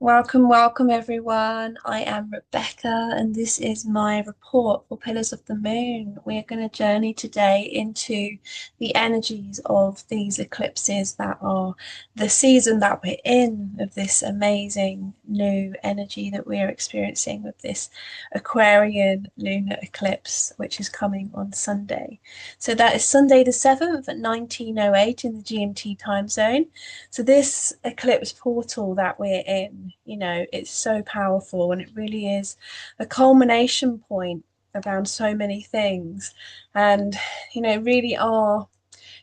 Welcome, welcome everyone. I am Rebecca, and this is my report for Pillars of the Moon. We're going to journey today into the energies of these eclipses that are the season that we're in, of this amazing new energy that we're experiencing with this Aquarian lunar eclipse, which is coming on Sunday. So that is Sunday the 7th at 19:08 in the GMT time zone. So this eclipse portal that we're in, it's so powerful, and it really is a culmination point around so many things. And, really are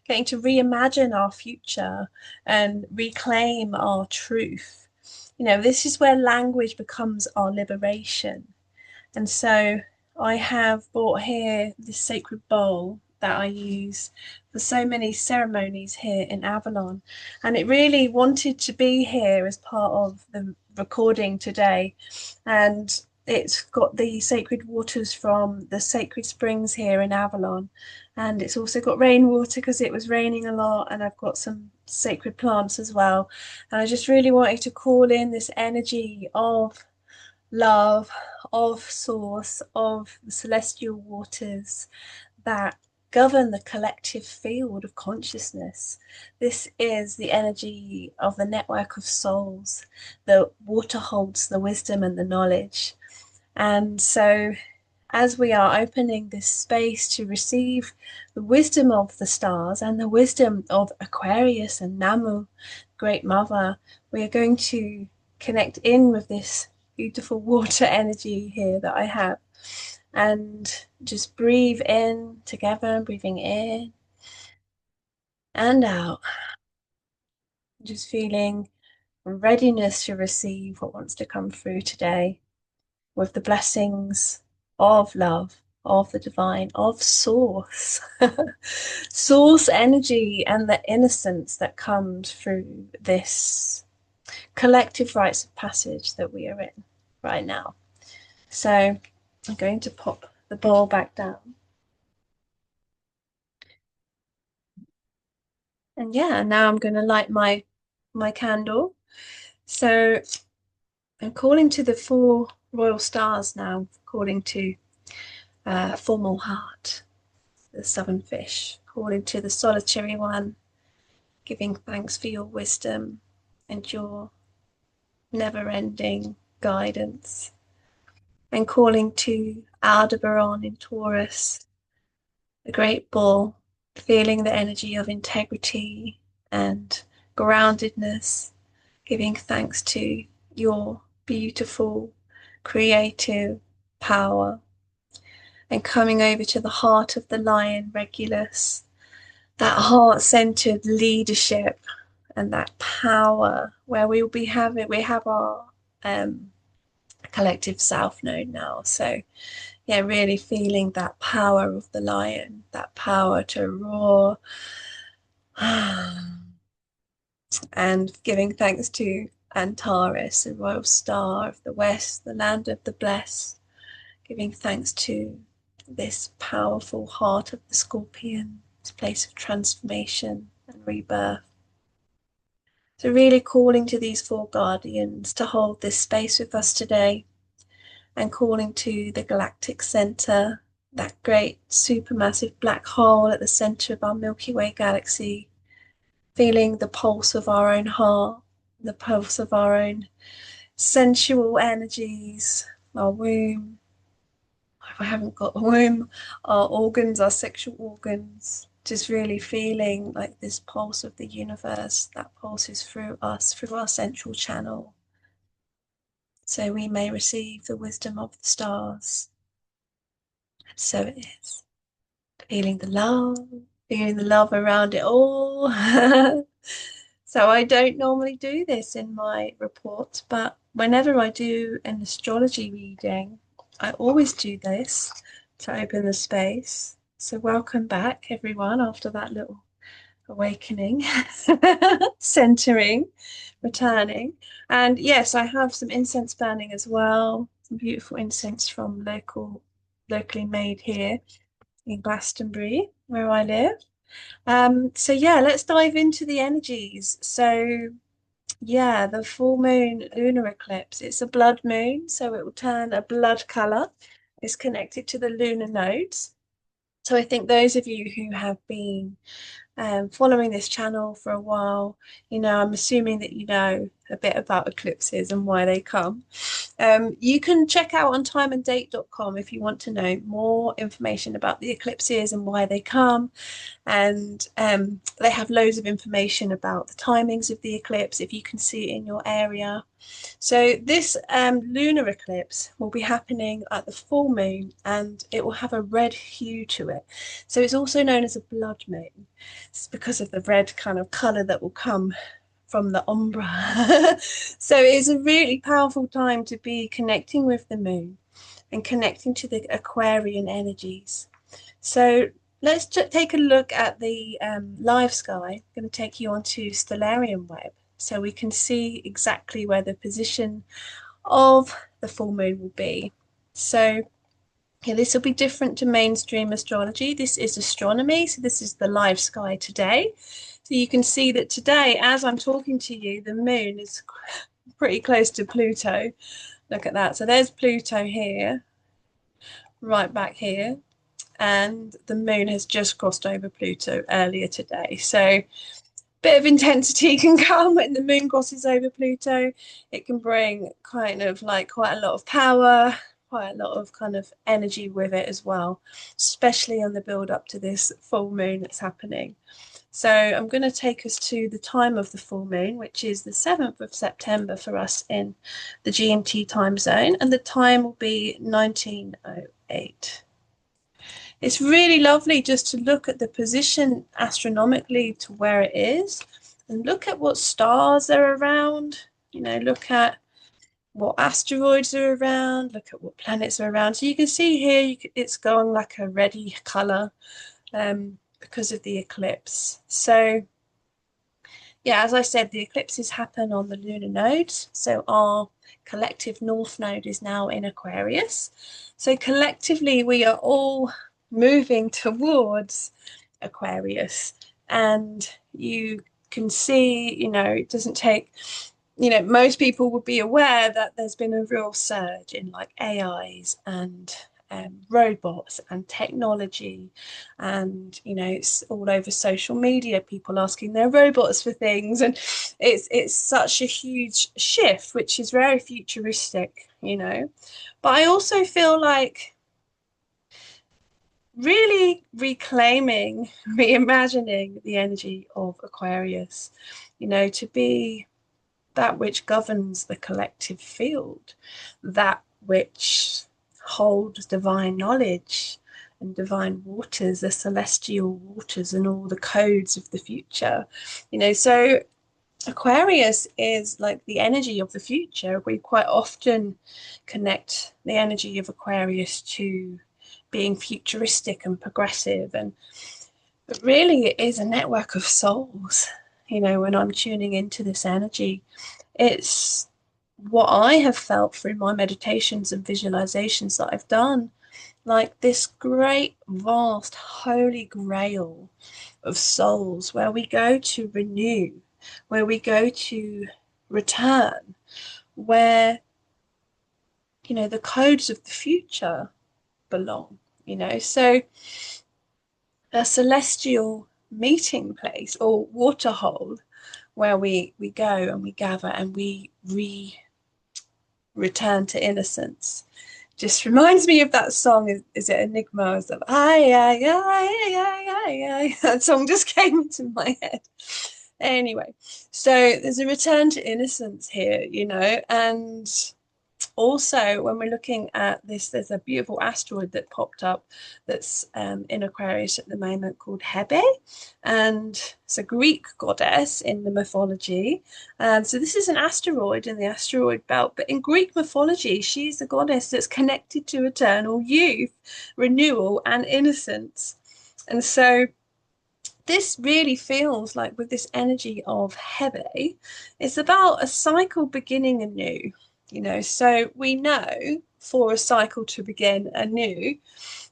getting to reimagine our future and reclaim our truth. This is where language becomes our liberation. And so I have brought here this sacred bowl that I use for so many ceremonies here in Avalon. And it really wanted to be here as part of the recording today. And it's got the sacred waters from the sacred springs here in Avalon. And it's also got rainwater because it was raining a lot. And I've got some sacred plants as well. And I just really wanted to call in this energy of love, of source, of the celestial waters that govern the collective field of consciousness. This is the energy of the network of souls. The water holds the wisdom and the knowledge. And so, as we are opening this space to receive the wisdom of the stars and the wisdom of Aquarius and Namu, Great Mother, we are going to connect in with this beautiful water energy here that I have, and just breathe in together, breathing in and out, just feeling readiness to receive what wants to come through today with the blessings of love, of the divine, of source, source energy, and the innocence that comes through this collective rites of passage that we are in right now. So I'm going to pop the bowl back down. And yeah, now I'm going to light my candle. So I'm calling to the four royal stars now, calling to formal heart, the southern fish, calling to the solitary one, giving thanks for your wisdom and your never-ending guidance, and calling to Aldebaran in Taurus, the great bull, feeling the energy of integrity and groundedness, giving thanks to your beautiful, creative power, and coming over to the heart of the lion, Regulus, that heart-centered leadership and that power where we have our collective south node now. So yeah, really feeling that power of the lion, that power to roar, and giving thanks to Antares, the royal star of the west, the land of the blessed, giving thanks to this powerful heart of the scorpion, this place of transformation and rebirth. So really calling to these four guardians to hold this space with us today, and calling to the galactic center, that great supermassive black hole at the center of our Milky Way galaxy, feeling the pulse of our own heart, the pulse of our own sensual energies, our womb. If I haven't got a womb, our organs, our sexual organs, just really feeling like this pulse of the universe that pulses through us, through our central channel, so we may receive the wisdom of the stars. And so it is. Feeling the love around it all. So I don't normally do this in my reports, but whenever I do an astrology reading, I always do this to open the space. So welcome back, everyone, after that little awakening, centering, returning. And yes, I have some incense burning as well, some beautiful incense from locally made here in Glastonbury, where I live. So yeah, let's dive into the energies. So Yeah, the full moon lunar eclipse. It's a blood moon, so it will turn a blood color. It's connected to the lunar nodes. So I think those of you who have been following this channel for a while, I'm assuming that you know a bit about eclipses and why they come. You can check out on timeanddate.com if you want to know more information about the eclipses and why they come. And they have loads of information about the timings of the eclipse if you can see it in your area. So this lunar eclipse will be happening at the full moon and it will have a red hue to it. So it's also known as a blood moon. It's because of the red kind of colour that will come from the umbra. So it's a really powerful time to be connecting with the moon and connecting to the Aquarian energies. So let's take a look at the live sky. I'm going to take you onto Stellarium Web so we can see exactly where the position of the full moon will be. So yeah, this will be different to mainstream astrology. This is astronomy, so this is the live sky today. So you can see that today, as I'm talking to you, the moon is pretty close to Pluto. Look at that. So there's Pluto here, right back here, and the moon has just crossed over Pluto earlier today. So bit of intensity can come when the moon crosses over Pluto. It can bring kind of like quite a lot of power, quite a lot of kind of energy with it as well, especially on the build up to this full moon that's happening. So I'm going to take us to the time of the full moon, which is the 7th of September for us in the GMT time zone, and the time will be 1908. It's really lovely just to look at the position astronomically to where it is and look at what stars are around, look at what asteroids are around, look at what planets are around. So you can see here it's going like a reddy color because of the eclipse. So yeah, as I said, the eclipses happen on the lunar nodes. So our collective north node is now in Aquarius. So collectively, we are all moving towards Aquarius. And you can see, it doesn't take, most people would be aware that there's been a real surge in like AIs and robots and technology, and it's all over social media, people asking their robots for things, and it's such a huge shift, which is very futuristic, but I also feel like really reclaiming, reimagining the energy of Aquarius, to be that which governs the collective field, that which holds divine knowledge and divine waters, the celestial waters, and all the codes of the future. So Aquarius is like the energy of the future. We quite often connect the energy of Aquarius to being futuristic and progressive, but really it is a network of souls. When I'm tuning into this energy, it's what I have felt through my meditations and visualizations that I've done, like this great, vast, holy grail of souls where we go to renew, where we go to return, where, the codes of the future belong, So a celestial meeting place or waterhole where we go and we gather and we return to innocence. Just reminds me of that song. Is it Enigma? Is that I. That song just came into my head. Anyway, so there's a return to innocence here, and also when we're looking at this, there's a beautiful asteroid that popped up that's in Aquarius at the moment called Hebe, and it's a Greek goddess in the mythology. So this is an asteroid in the asteroid belt, but in Greek mythology, she's the goddess that's connected to eternal youth, renewal, and innocence. And so this really feels like, with this energy of Hebe, it's about a cycle beginning anew. So we know for a cycle to begin anew,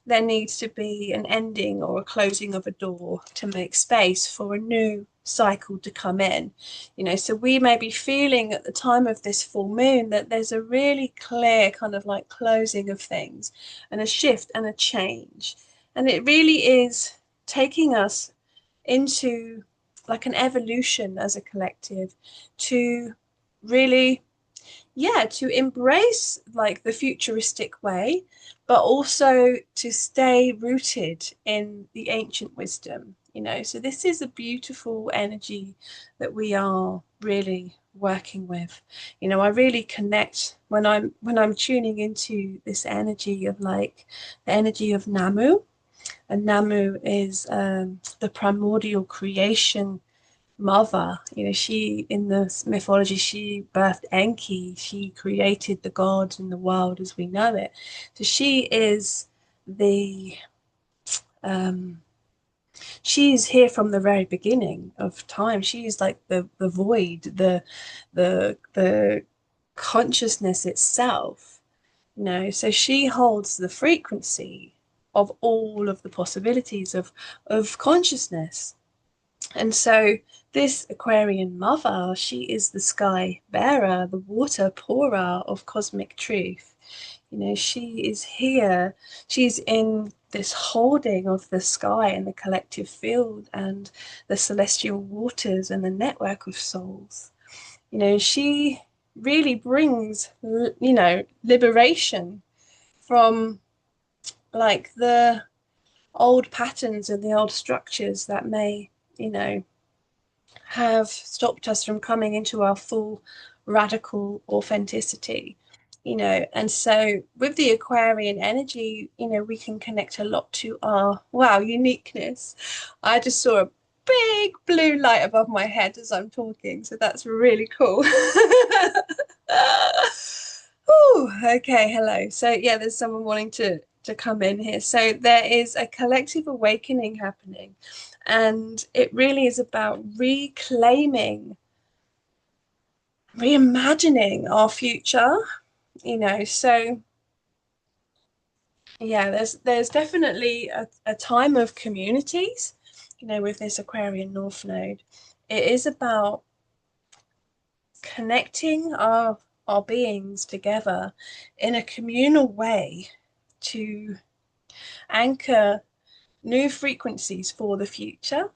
there needs to be an ending or a closing of a door to make space for a new cycle to come in. So we may be feeling at the time of this full moon that there's a really clear kind of like closing of things and a shift and a change. And it really is taking us into like an evolution as a collective to really, yeah, to embrace like the futuristic way, but also to stay rooted in the ancient wisdom. So this is a beautiful energy that we are really working with. I really connect when I'm tuning into this energy of like the energy of Namu. And Namu is the primordial creation mother. She, in the mythology, she birthed Enki. She created the gods and the world as we know it. So she is the she's here from the very beginning of time. She is like the void, the consciousness itself. So she holds the frequency of all of the possibilities of consciousness. And so this Aquarian mother, she is the sky bearer, the water pourer of cosmic truth. She is here, she's in this holding of the sky and the collective field and the celestial waters and the network of souls. She really brings, liberation from like the old patterns and the old structures that may, have stopped us from coming into our full radical authenticity. And so with the Aquarian energy, we can connect a lot to our uniqueness. I just saw a big blue light above my head as I'm talking, so that's really cool. Ooh, okay, hello. So yeah, there's someone wanting to come in here. So there is a collective awakening happening, and it really is about reclaiming, reimagining our future. So yeah, there's definitely a time of communities, with this Aquarian North Node. It is about connecting our beings together in a communal way to anchor new frequencies for the future.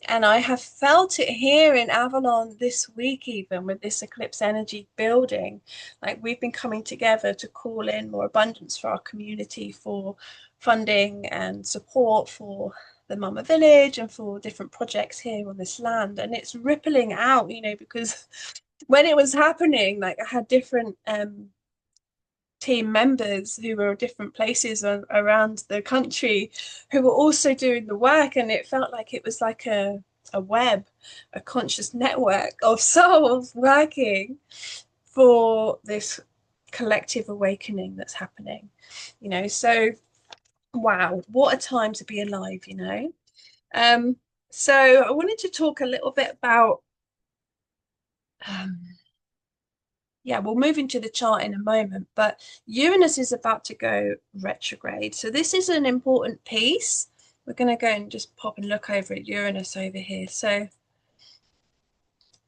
And I have felt it here in Avalon this week, even with this eclipse energy building. Like we've been coming together to call in more abundance for our community, for funding and support for the Mama Village and for different projects here on this land. And it's rippling out, because when it was happening, like I had different team members who were at different places around the country who were also doing the work, and it felt like it was like a web, a conscious network of souls working for this collective awakening that's happening. So wow, what a time to be alive. So I wanted to talk a little bit about um, yeah, we'll move into the chart in a moment, but Uranus is about to go retrograde. So this is an important piece. We're going to go and just pop and look over at Uranus over here. So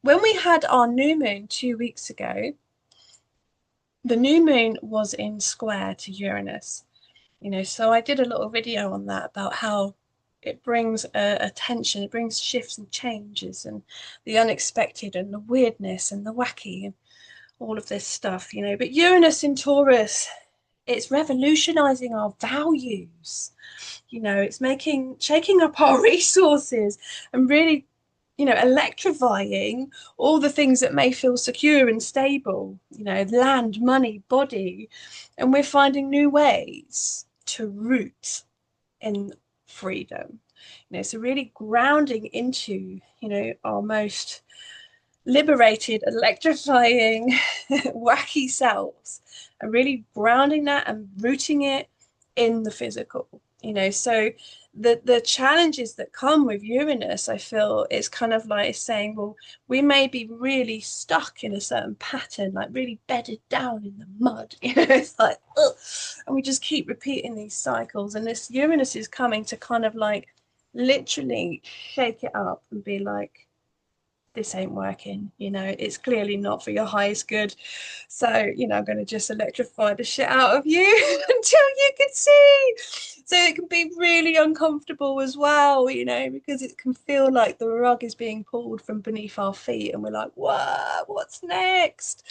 when we had our new moon 2 weeks ago, the new moon was in square to Uranus. So I did a little video on that about how it brings a tension, it brings shifts and changes and the unexpected and the weirdness and the wacky and all of this stuff, But Uranus in Taurus, it's revolutionizing our values. It's shaking up our resources and really, electrifying all the things that may feel secure and stable, land, money, body. And we're finding new ways to root in freedom. So really grounding into, our most liberated, electrifying, wacky selves, and really grounding that and rooting it in the physical. So the challenges that come with Uranus, I feel, is kind of like saying, well, we may be really stuck in a certain pattern, like really bedded down in the mud. It's like, ugh, and we just keep repeating these cycles. And this Uranus is coming to kind of like literally shake it up and be like, this ain't working, it's clearly not for your highest good. So, I'm going to just electrify the shit out of you until you can see. So it can be really uncomfortable as well, because it can feel like the rug is being pulled from beneath our feet and we're like, what? What's next?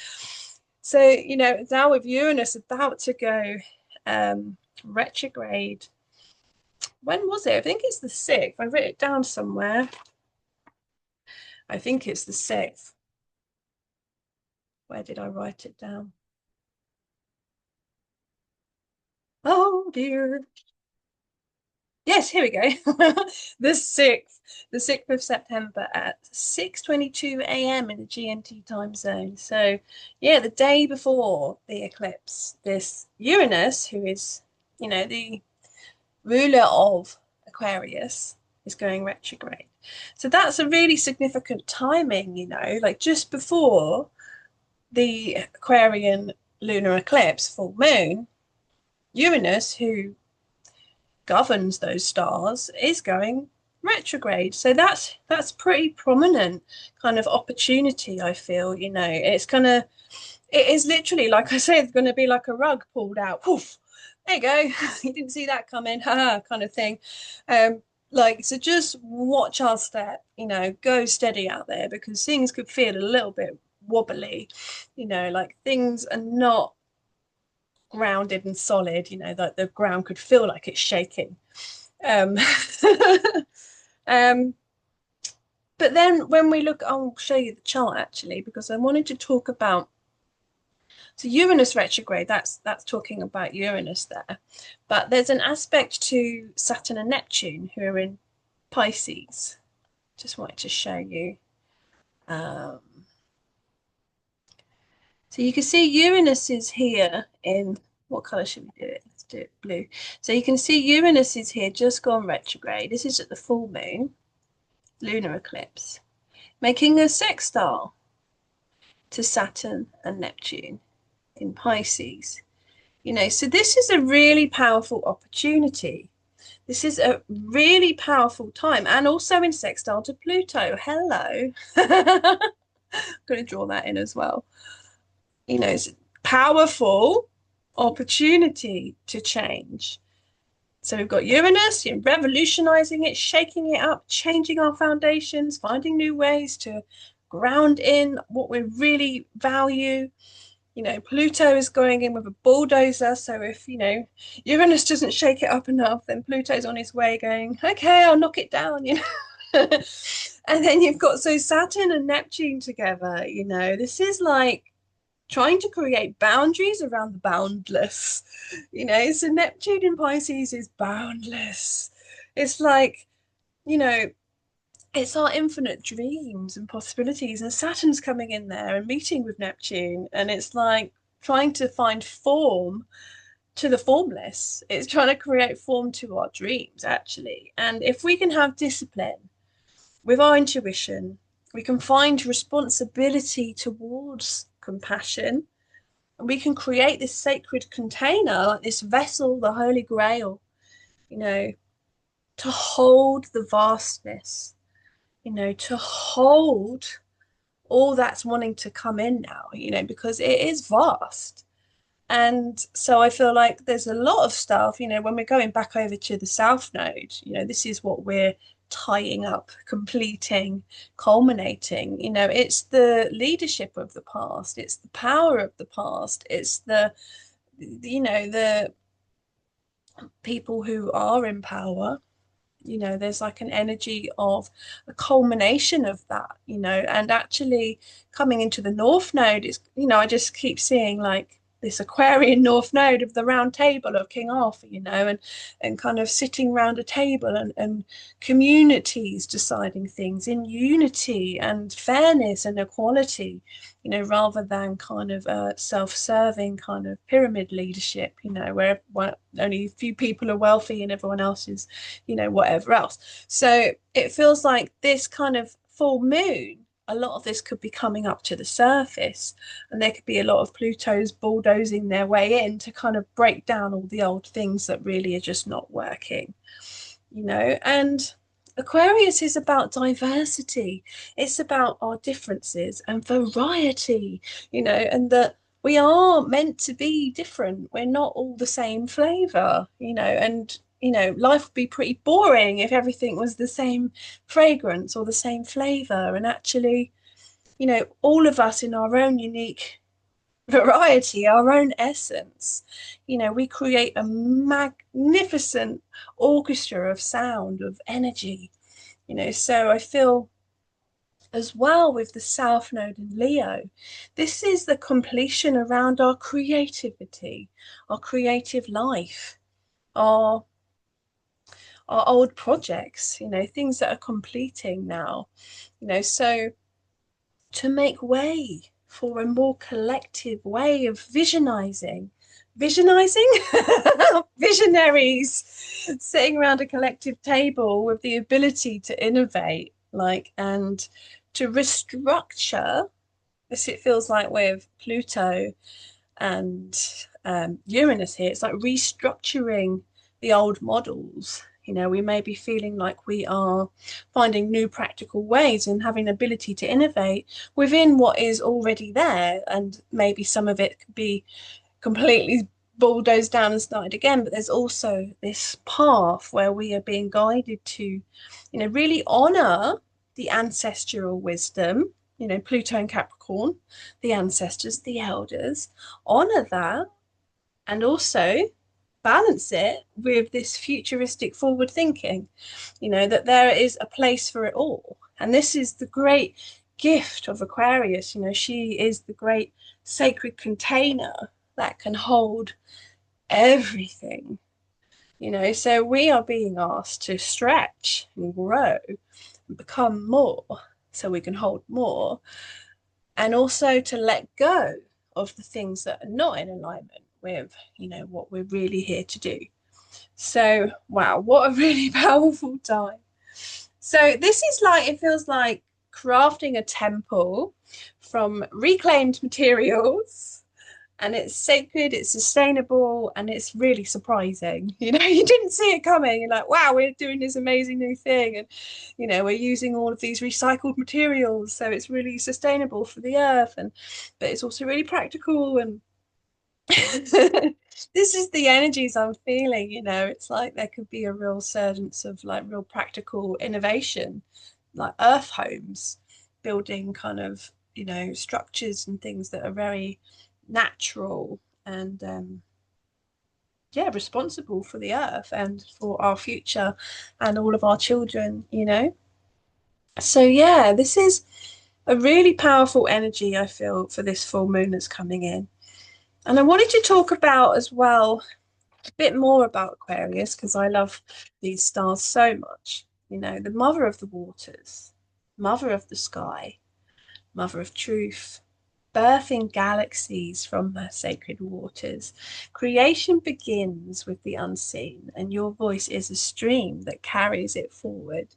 So, now with Uranus about to go retrograde. When was it? I think it's the 6th. I wrote it down somewhere. I think it's the 6th. Where did I write it down? Oh dear. Yes, here we go. The 6th. The 6th of September at 6:22 a.m. in the GMT time zone. So, yeah, the day before the eclipse, this Uranus, who is, the ruler of Aquarius, is going retrograde. So that's a really significant timing, like just before the Aquarian lunar eclipse, full moon, Uranus, who governs those stars, is going retrograde. So that's pretty prominent kind of opportunity, I feel, it is literally, like I say, it's going to be like a rug pulled out. Poof, there you go. You didn't see that coming, haha, kind of thing. So just watch our step, go steady out there because things could feel a little bit wobbly, like things are not grounded and solid, that the ground could feel like it's shaking. Um, um, but then when we look, I'll show you the chart actually, because I wanted to talk about, so Uranus retrograde, that's talking about Uranus there. But there's an aspect to Saturn and Neptune who are in Pisces. Just wanted to show you. Um, so you can see Uranus is here in, what color should we do it? Let's do it blue. So you can see Uranus is here, just gone retrograde. This is at the full moon, lunar eclipse, making a sextile to Saturn and Neptune in Pisces. So this is a really powerful opportunity. This is a really powerful time, and also in sextile to Pluto. Hello. I'm going to draw that in as well. It's a powerful opportunity to change. So we've got Uranus, revolutionizing it, shaking it up, changing our foundations, finding new ways to ground in what we really value. Pluto is going in with a bulldozer. So if, Uranus doesn't shake it up enough, then Pluto's on his way going, okay, I'll knock it down, And then you've got so Saturn and Neptune together, this is like trying to create boundaries around the boundless, so Neptune in Pisces is boundless. It's like, it's our infinite dreams and possibilities, and Saturn's coming in there and meeting with Neptune, and it's like trying to find form to the formless. It's trying to create form to our dreams, actually. And if we can have discipline with our intuition, we can find responsibility towards compassion, and we can create this sacred container, like this vessel, the Holy Grail, to hold the vastness, to hold all that's wanting to come in now, because it is vast. And so I feel like there's a lot of stuff, when we're going back over to the South Node, this is what we're tying up, completing, culminating. It's the leadership of the past, it's the power of the past, it's the people who are in power. There's like an energy of a culmination of that, and actually coming into the North Node is, I just keep seeing like this Aquarian North Node of the round table of King Arthur, and kind of sitting around a table and communities deciding things in unity and fairness and equality, rather than kind of self-serving kind of pyramid leadership, where only a few people are wealthy and everyone else is, whatever else. So it feels like this kind of full moon, a lot of this could be coming up to the surface, and there could be a lot of Pluto's bulldozing their way in to kind of break down all the old things that really are just not working, and Aquarius is about diversity. It's about our differences and variety, and that we are meant to be different. We're not all the same flavor, and life would be pretty boring if everything was the same fragrance or the same flavor. And actually, all of us in our own unique variety, our own essence, we create a magnificent orchestra of sound, of energy, so I feel as well with the South Node in Leo, this is the completion around our creativity, our creative life, our old projects, things that are completing now, so to make way for a more collective way of visionizing, visionaries sitting around a collective table with the ability to innovate, and to restructure. This, it feels like, with Pluto and Uranus here, it's like restructuring the old models. We may be feeling like we are finding new practical ways and having the ability to innovate within what is already there. And maybe some of it could be completely bulldozed down and started again. But there's also this path where we are being guided to, really honor the ancestral wisdom, Pluto and Capricorn, the ancestors, the elders, honor that, and also balance it with this futuristic forward thinking, that there is a place for it all. And this is the great gift of Aquarius. She is the great sacred container that can hold everything, so we are being asked to stretch and grow and become more so we can hold more, and also to let go of the things that are not in alignment with, what we're really here to do. So, wow, what a really powerful time. So this is like, it feels like crafting a temple from reclaimed materials, and it's sacred, it's sustainable, and it's really surprising. You didn't see it coming. You're like, wow, we're doing this amazing new thing, and we're using all of these recycled materials, so it's really sustainable for the earth, but it's also really practical. And this is the energies I'm feeling. It's like there could be a real surgence of like real practical innovation, like earth homes, building kind of structures and things that are very natural and responsible for the earth and for our future and all of our children. So yeah, this is a really powerful energy, I feel, for this full moon that's coming in. And I wanted to talk about as well a bit more about Aquarius, because I love these stars so much. The mother of the waters, mother of the sky, mother of truth, birthing galaxies from her sacred waters. Creation begins with the unseen, and your voice is a stream that carries it forward.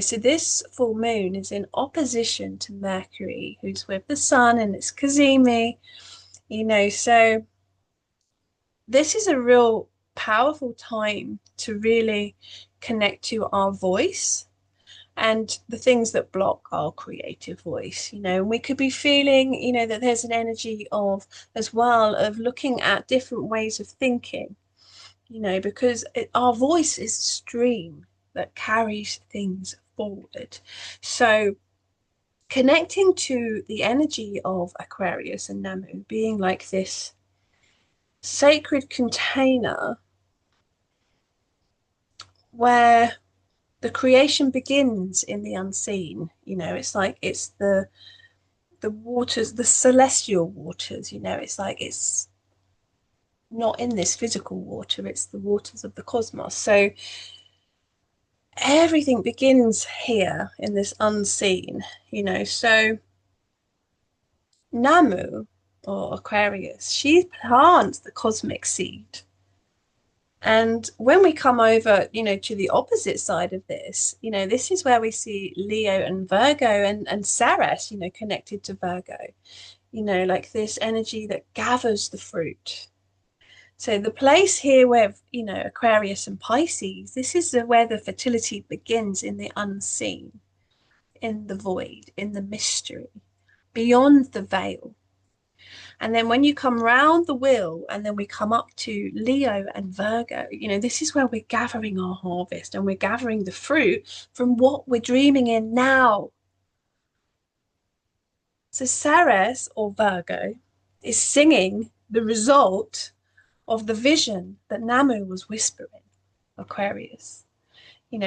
So this full moon is in opposition to Mercury, who's with the sun, and it's Cazimi. So this is a real powerful time to really connect to our voice and the things that block our creative voice. We could be feeling, that there's an energy of, as well, of looking at different ways of thinking, because our voice is a stream that carries things forward. So connecting to the energy of Aquarius and Namu being like this sacred container where the creation begins in the unseen. It's like it's the waters, the celestial waters. It's like it's not in this physical water, it's the waters of the cosmos. So everything begins here in this unseen, So Namu, or Aquarius, she plants the cosmic seed. And when we come over, to the opposite side of this, this is where we see Leo and Virgo and Ceres, connected to Virgo, like this energy that gathers the fruit. So the place here where, Aquarius and Pisces, this is where the fertility begins in the unseen, in the void, in the mystery, beyond the veil. And then when you come round the wheel and then we come up to Leo and Virgo, this is where we're gathering our harvest and we're gathering the fruit from what we're dreaming in now. So Ceres, or Virgo, is singing the result of the vision that Namu was whispering, Aquarius.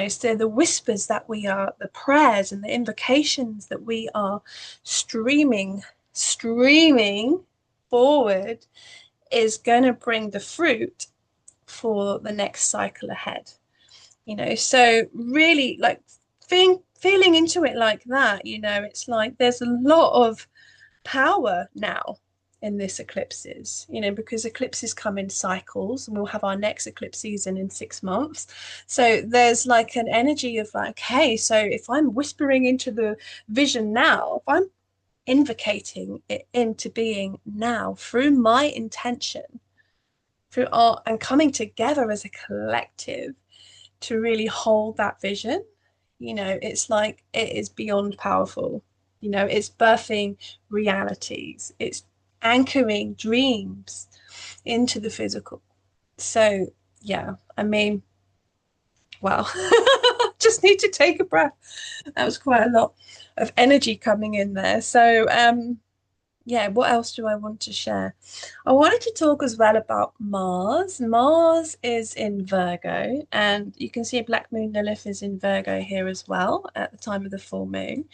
So the whispers that we are, the prayers and the invocations that we are streaming forward is going to bring the fruit for the next cycle ahead. So really like feeling into it like that, it's like there's a lot of power now in this eclipses, because eclipses come in cycles and we'll have our next eclipse season in 6 months. So there's like an energy of like, hey, so if I'm whispering into the vision now, if I'm invocating it into being now through my intention, through art and coming together as a collective to really hold that vision, it's like it is beyond powerful. It's birthing realities, it's anchoring dreams into the physical. So, yeah, I mean, wow, just need to take a breath. That was quite a lot of energy coming in there. So, yeah, what else do I want to share? I wanted to talk as well about Mars. Mars is in Virgo, and you can see Black Moon Lilith is in Virgo here as well at the time of the full moon.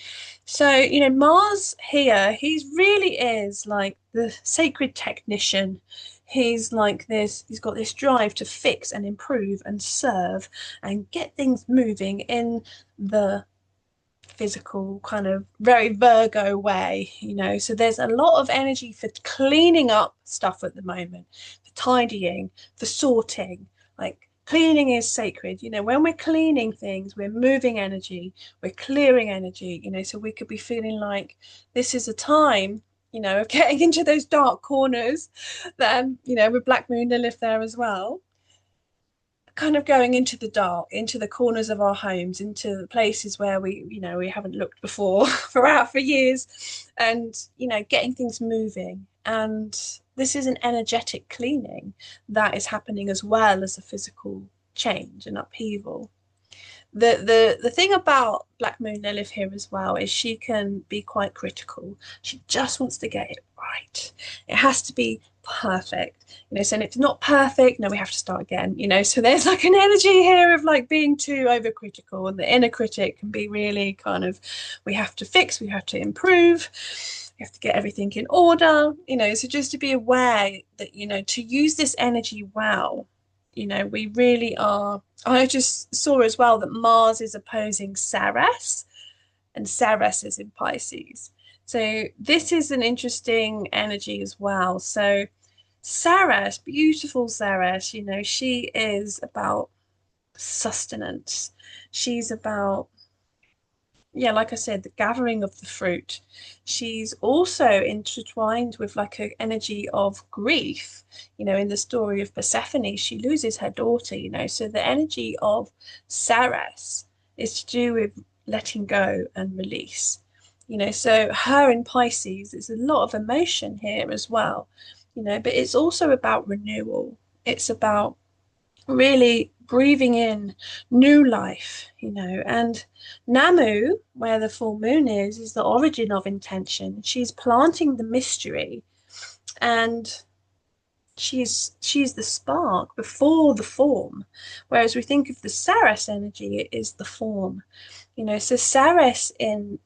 So, Mars here, he really is like the sacred technician. He's like this, he's got this drive to fix and improve and serve and get things moving in the physical kind of very Virgo way, So there's a lot of energy for cleaning up stuff at the moment, for tidying, for sorting. Like cleaning is sacred. When we're cleaning things, we're moving energy, we're clearing energy, so we could be feeling like this is a time, of getting into those dark corners that, with Black Moon Lilith there as well, kind of going into the dark, into the corners of our homes, into the places where we haven't looked before for years, and getting things moving. And this is an energetic cleaning that is happening as well as a physical change and upheaval. The thing about Black Moon Lilith here as well is she can be quite critical. She just wants to get it right. It has to be perfect, so if it's not perfect, no, we have to start again, so there's like an energy here of like being too overcritical, and the inner critic can be really kind of, we have to fix, we have to improve, we have to get everything in order, so just to be aware that, to use this energy well, we really are. I just saw as well that Mars is opposing Ceres, and Ceres is in Pisces. So this is an interesting energy as well. So Ceres, beautiful Ceres, she is about sustenance. She's about, yeah, like I said, the gathering of the fruit. She's also intertwined with like an energy of grief. In the story of Persephone, she loses her daughter, so the energy of Ceres is to do with letting go and release. So her in Pisces, it's a lot of emotion here as well, but it's also about renewal. It's about really breathing in new life, and Namu, where the full moon is the origin of intention. She's planting the mystery, and she's the spark before the form, whereas we think of the Ceres energy, it is the form, so Ceres in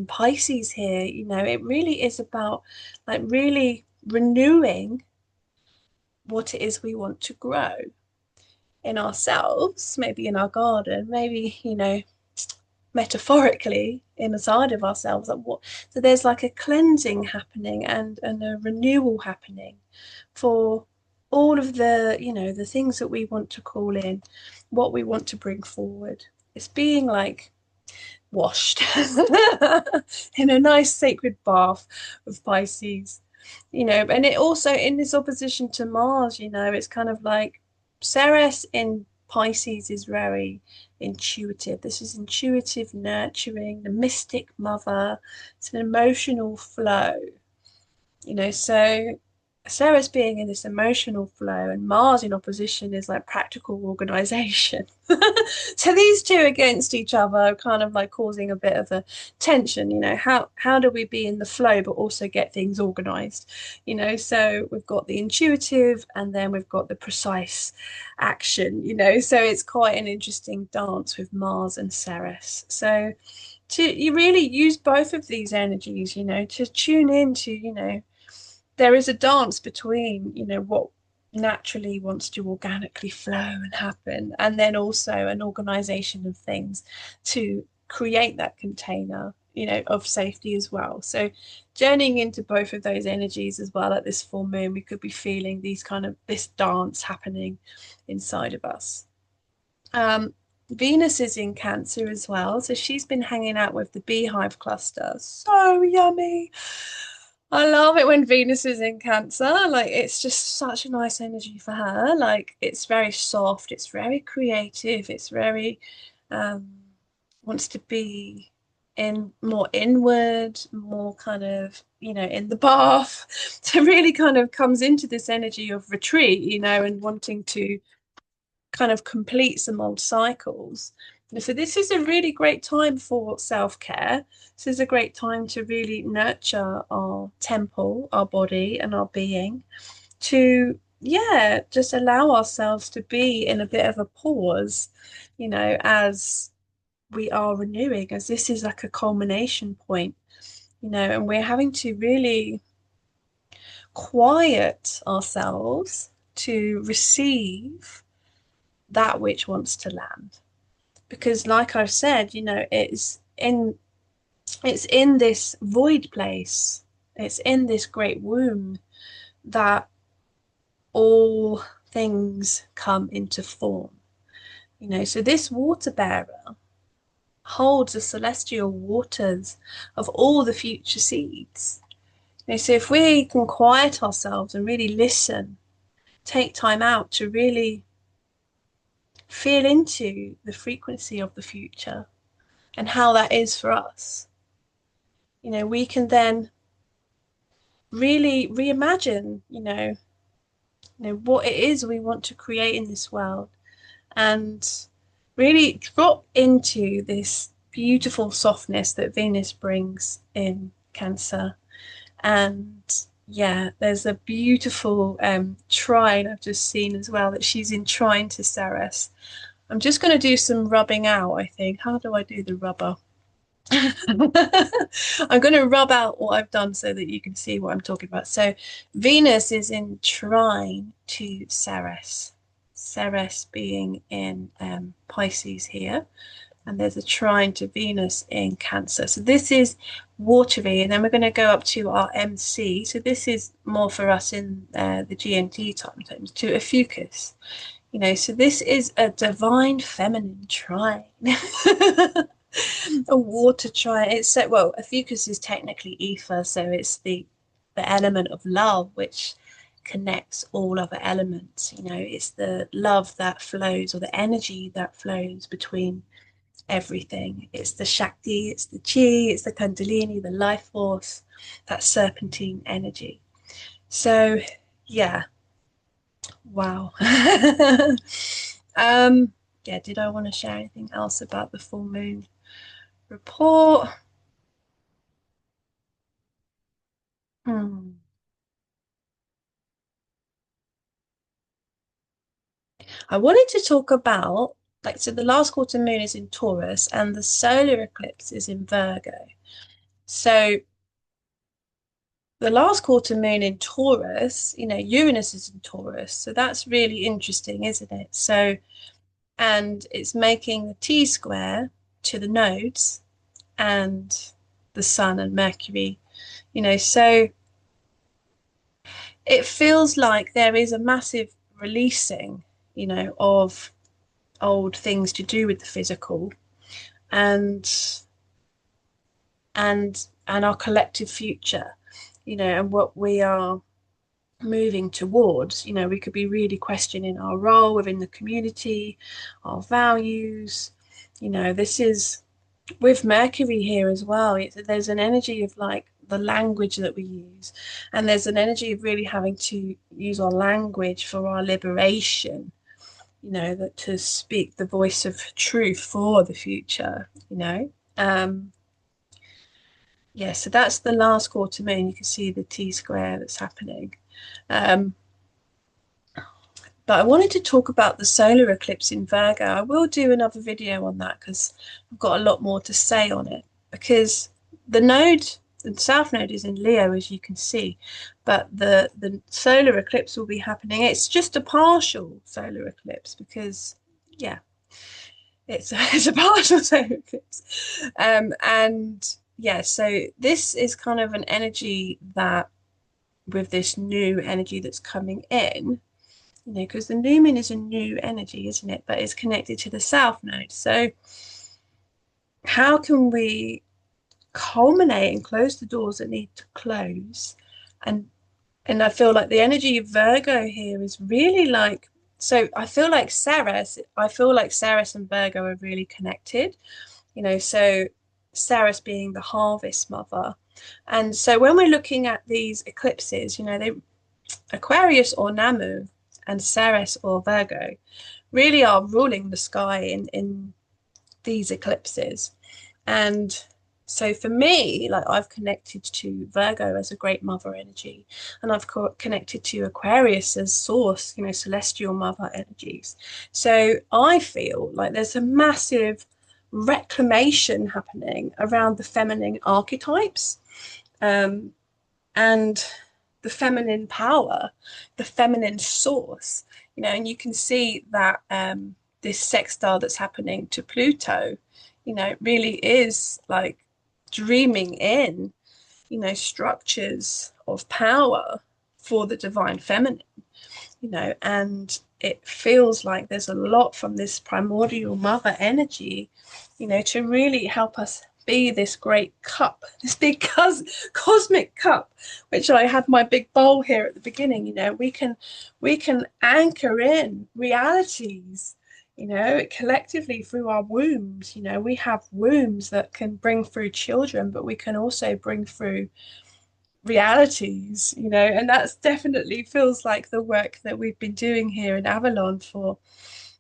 Pisces here, it really is about like really renewing what it is we want to grow in ourselves, maybe in our garden, maybe, metaphorically inside of ourselves. Like what, so there's like a cleansing happening and a renewal happening for all of the things that we want to call in, what we want to bring forward. It's being like washed in a nice sacred bath of Pisces, and it also in this opposition to Mars, it's kind of like Ceres in Pisces is very intuitive. This is intuitive nurturing, the mystic mother. It's an emotional flow, so Ceres being in this emotional flow and Mars in opposition is like practical organization. So these two against each other are kind of like causing a bit of a tension, how do we be in the flow but also get things organized? So we've got the intuitive and then we've got the precise action, so it's quite an interesting dance with Mars and Ceres. So you really use both of these energies, to tune into, there is a dance between, what naturally wants to organically flow and happen, and then also an organization of things to create that container, of safety as well. So journeying into both of those energies as well at this full moon, we could be feeling this dance happening inside of us. Venus is in Cancer as well, so she's been hanging out with the beehive cluster. So yummy. I love it when Venus is in Cancer. Like, it's just such a nice energy for her. Like, it's very soft, it's very creative, it's very um wants to be in more inward, more kind of, in the bath. So really kind of comes into this energy of retreat, and wanting to kind of complete some old cycles. So this is a really great time for self-care. This is a great time to really nurture our temple, our body, and our being to, yeah, just allow ourselves to be in a bit of a pause, as we are renewing, as this is like a culmination point, and we're having to really quiet ourselves to receive that which wants to land. Because like I've said, it's in this void place, it's in this great womb that all things come into form. So this water bearer holds the celestial waters of all the future seeds. So if we can quiet ourselves and really listen, take time out to really feel into the frequency of the future and how that is for us, we can then really reimagine, what it is we want to create in this world and really drop into this beautiful softness that Venus brings in Cancer. And yeah, there's a beautiful trine I've just seen as well, that she's in trine to Ceres. I'm just going to do some rubbing out, I think. How do I do the rubber? I'm going to rub out what I've done so that you can see what I'm talking about. So Venus is in trine to Ceres. Ceres being in Pisces here. And there's a trine to Venus in Cancer. So this is watery. And then we're going to go up to our MC. So this is more for us in the GMT times to Ophiuchus. So this is a divine feminine trine. A water trine. It's so, well, Ophiuchus is technically ether, so it's the element of love which connects all other elements. It's the love that flows, or the energy that flows between everything. It's the Shakti, it's the Chi, it's the Kundalini, the life force, that serpentine energy. So yeah, wow. Yeah, did I want to share anything else about the full moon report? Hmm. I wanted to talk about, like, so the last quarter moon is in Taurus and the solar eclipse is in Virgo. So the last quarter moon in Taurus, Uranus is in Taurus, so that's really interesting, isn't it? So, and it's making the T square to the nodes and the Sun and Mercury, so it feels like there is a massive releasing, of old things to do with the physical and and our collective future, and what we are moving towards. We could be really questioning our role within the community, our values. This is with Mercury here as well. There's an energy of like the language that we use, and there's an energy of really having to use our language for our liberation. That to speak the voice of truth for the future. Yeah, so that's the last quarter moon. You can see the T square that's happening. Um, But I wanted to talk about the solar eclipse in Virgo. I will do another video on that because I've got a lot more to say on it. Because the south node is in Leo, as you can see, but the solar eclipse will be happening. It's just a partial solar eclipse because, yeah, it's a partial solar eclipse. And yeah, so this is kind of an energy that, with this new energy that's coming in, because the new moon is a new energy, isn't it? But it's connected to the south node. So how can we culminate and close the doors that need to close? And and I feel like the energy of Virgo here is really like, so I feel like Ceres and Virgo are really connected, so Ceres being the harvest mother. And so when we're looking at these eclipses, they Aquarius or Namu and Ceres or Virgo really are ruling the sky in these eclipses. And so for me, like I've connected to Virgo as a great mother energy, and I've connected to Aquarius as source, celestial mother energies. So I feel like there's a massive reclamation happening around the feminine archetypes. Um, and the feminine power, the feminine source, and you can see that this sextile that's happening to Pluto, really is like dreaming in, structures of power for the divine feminine, and it feels like there's a lot from this primordial mother energy, to really help us be this great cup, this big cosmic cup, which I had my big bowl here at the beginning. We can anchor in realities, collectively through our wombs. We have wombs that can bring through children, but we can also bring through realities, and that's definitely feels like the work that we've been doing here in Avalon for,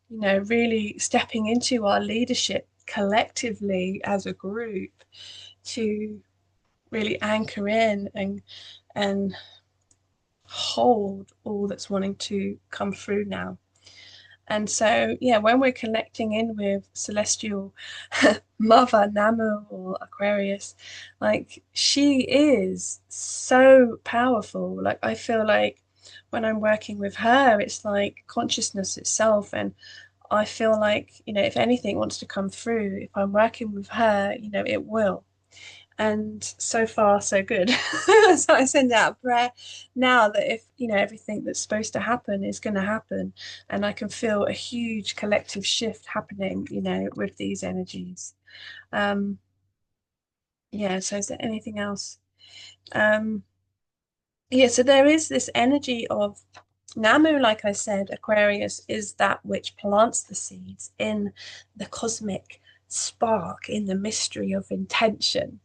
really stepping into our leadership collectively as a group to really anchor in and hold all that's wanting to come through now. And so, yeah, when we're connecting in with celestial mother Namu or Aquarius, like she is so powerful. Like I feel like when I'm working with her, it's like consciousness itself. And I feel like, if anything wants to come through, if I'm working with her, it will. And so far, so good. So I send out a prayer now that if, everything that's supposed to happen is going to happen, and I can feel a huge collective shift happening, with these energies. Um, yeah, so is there anything else? Um, yeah, so there is this energy of Namu, like I said, Aquarius is that which plants the seeds in the cosmic spark, in the mystery of intention,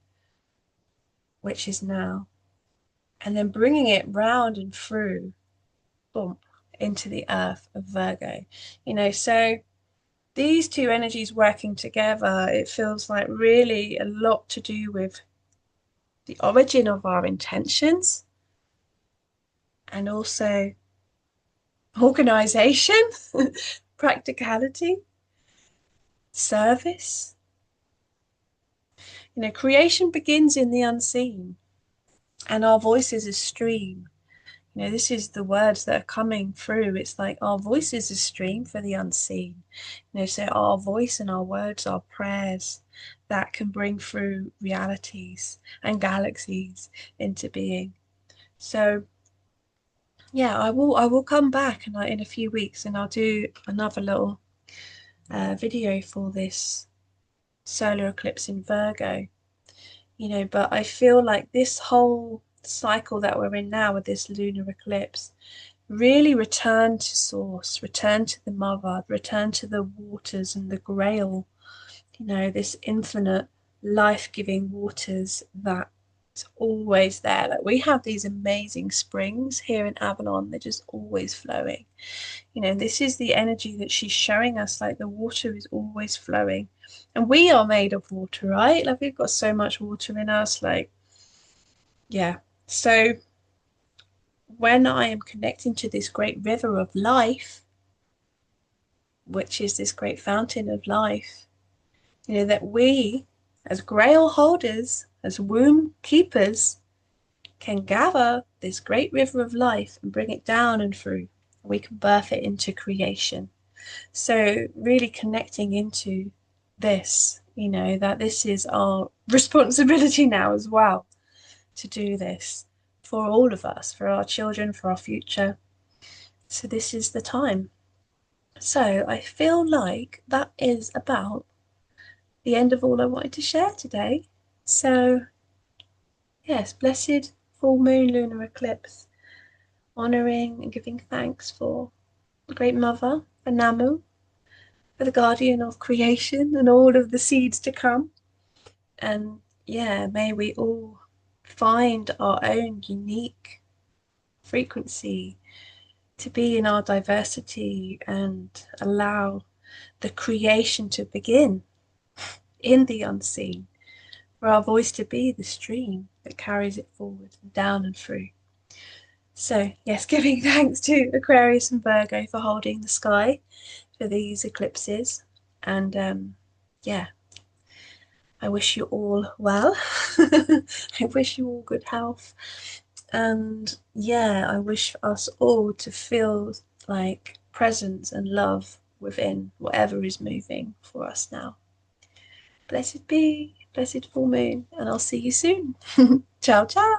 which is now, and then bringing it round and through, boom, into the earth of Virgo. So these two energies working together, it feels like really a lot to do with the origin of our intentions and also organization, practicality, service. Creation begins in the unseen. And our voice is a stream. You know, this is the words that are coming through. It's like our voice is a stream for the unseen. You know, so our voice and our words are prayers that can bring through realities and galaxies into being. So yeah, I will come back in a few weeks and I'll do another little video for this solar eclipse in Virgo. You know, but I feel like this whole cycle that we're in now with this lunar eclipse, really return to source, return to the mother, return to the waters and the Grail, you know, this infinite life-giving waters that's always there. Like we have these amazing springs here in Avalon, they're just always flowing. You know, this is the energy that she's showing us, like the water is always flowing. And we are made of water, right? Like we've got so much water in us, like, yeah. So when I am connecting to this great river of life, which is this great fountain of life, you know, that we, as Grail holders, as womb keepers, can gather this great river of life and bring it down and through. We can birth it into creation. So, really connecting into this, you know, that this is our responsibility now as well to do this for all of us, for our children, for our future. So, this is the time. So, I feel like that is about the end of all I wanted to share today. So, yes, blessed full moon lunar eclipse, honouring and giving thanks for the Great Mother, for Namu, for the guardian of creation and all of the seeds to come. And yeah, may we all find our own unique frequency to be in our diversity and allow the creation to begin in the unseen, for our voice to be the stream that carries it forward and down and through. So, yes, giving thanks to Aquarius and Virgo for holding the sky for these eclipses. And yeah, I wish you all well. I wish you all good health. And yeah, I wish us all to feel like presence and love within whatever is moving for us now. Blessed be, blessed full moon, and I'll see you soon. Ciao, ciao.